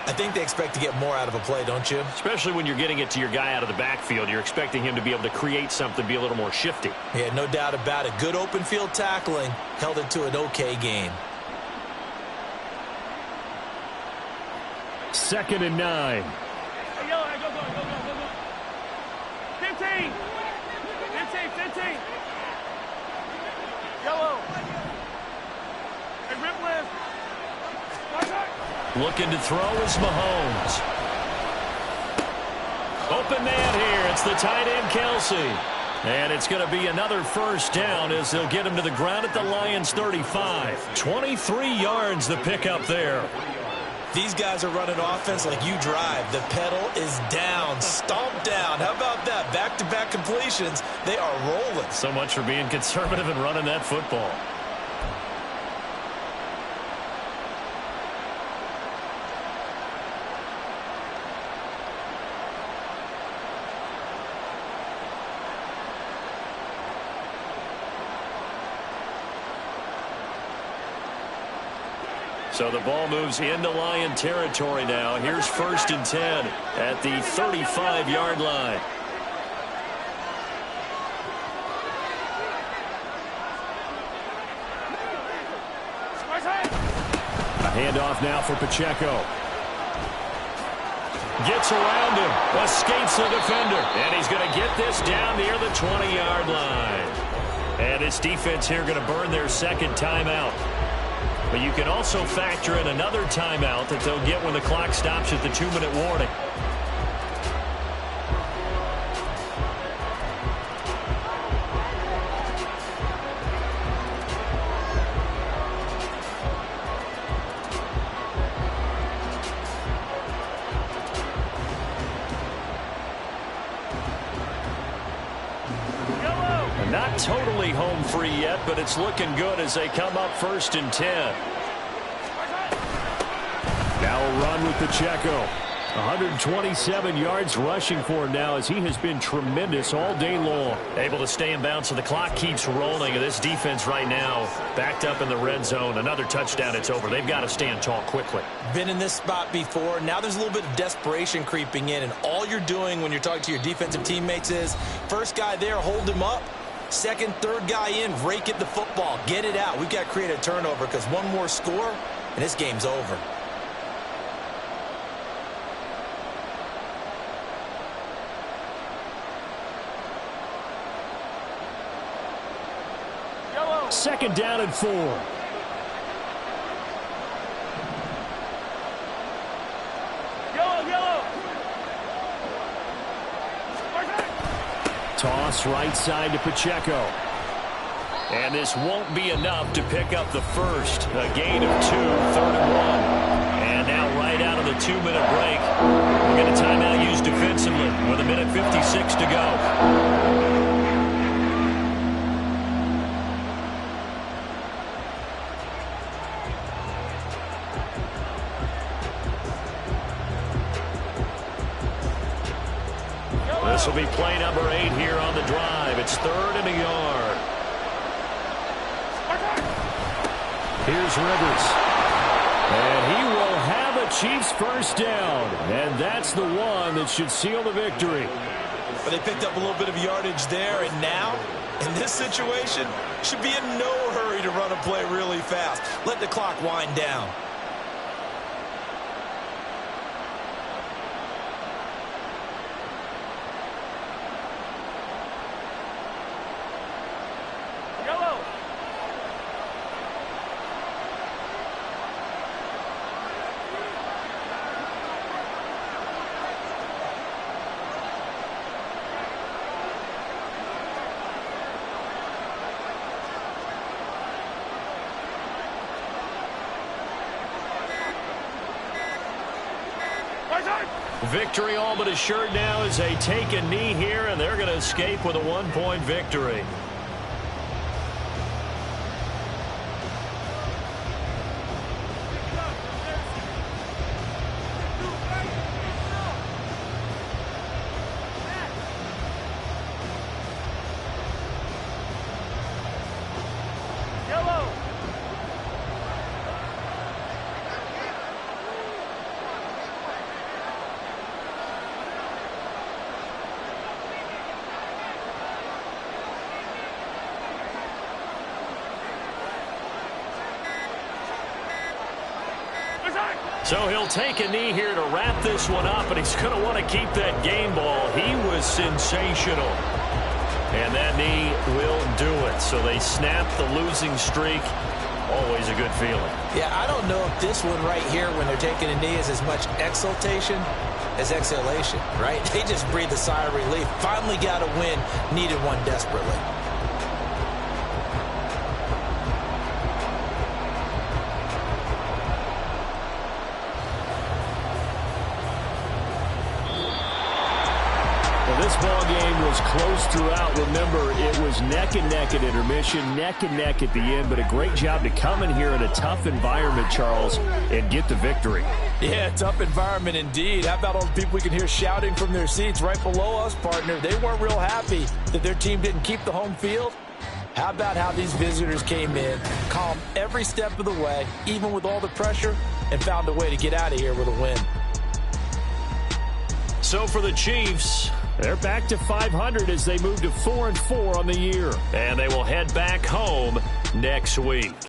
Speaker 2: I think they expect to get more out of a play, don't you?
Speaker 1: Especially when you're getting it to your guy out of the backfield. You're expecting him to be able to create something, be a little more shifty.
Speaker 2: Yeah, no doubt about it. Good open field tackling held it to an okay gain.
Speaker 1: 2nd and 9.
Speaker 3: Hey, yellow, hey, go, go, go, go, go, go. 15! 15, 15! Yellow!
Speaker 1: Looking to throw is Mahomes. Open man here. It's the tight end, Kelsey. And it's going to be another first down as they'll get him to the ground at the Lions' 35. 23 yards the pickup there.
Speaker 2: These guys are running offense like you drive. The pedal is down, stomped down. How about that? Back-to-back completions. They are rolling.
Speaker 1: So much for being conservative and running that football. So the ball moves into Lion territory now. Here's 1st and 10 at the 35-yard line. A handoff now for Pacheco. Gets around him, escapes the defender, and he's going to get this down near the 20-yard line. And this defense here going to burn their second timeout. But you can also factor in another timeout that they'll get when the clock stops at the 2-minute warning. Not totally home free yet, but it's looking good as they come up 1st and 10. Now a run with Pacheco. 127 yards rushing for him now as he has been tremendous all day long. Able to stay in bounds, so the clock keeps rolling. And this defense right now backed up in the red zone. Another touchdown, it's over. They've got to stand tall quickly.
Speaker 2: Been in this spot before. Now there's a little bit of desperation creeping in. And all you're doing when you're talking to your defensive teammates is, first guy there, hold him up. Second, third guy in, rake at the football. Get it out. We've got to create a turnover because one more score, and this game's over.
Speaker 3: Yellow.
Speaker 1: 2nd down and 4.
Speaker 3: Yellow.
Speaker 1: Toss right side to Pacheco. And this won't be enough to pick up the first. A gain of 2, 3rd and 1. And now right out of the 2-minute break, we'll get a timeout used defensively with 1:56 to go. This will be play number 8 here on the drive. It's 3rd and a yard. Here's Rivers. And he will have a Chiefs first down. And that's the one that should seal the victory.
Speaker 2: But they picked up a little bit of yardage there. And now, in this situation, should be in no hurry to run a play really fast. Let the clock wind down.
Speaker 1: Victory all but assured now as they take a knee here, and they're going to escape with a 1-point victory. So he'll take a knee here to wrap this one up, and he's going to want to keep that game ball. He was sensational. And that knee will do it. So they snap the losing streak Always a good feeling.
Speaker 2: Yeah, I don't know if this one right here when they're taking a knee is as much exultation as exhalation, right? They just breathe a sigh of relief. Finally got a win, needed one desperately.
Speaker 1: This ball game was close throughout. Remember, it was neck and neck at intermission, neck and neck at the end, but a great job to come in here in a tough environment, Charles, and get the victory.
Speaker 5: Yeah, tough environment indeed. How about all the people we can hear shouting from their seats right below us, partner? They weren't real happy that their team didn't keep the home field. How about how these visitors came in, calm every step of the way, even with all the pressure, and found a way to get out of here with a win.
Speaker 1: So for the Chiefs, they're back to 500 as they move to 4-4 on the year.
Speaker 6: And they will head back home next week.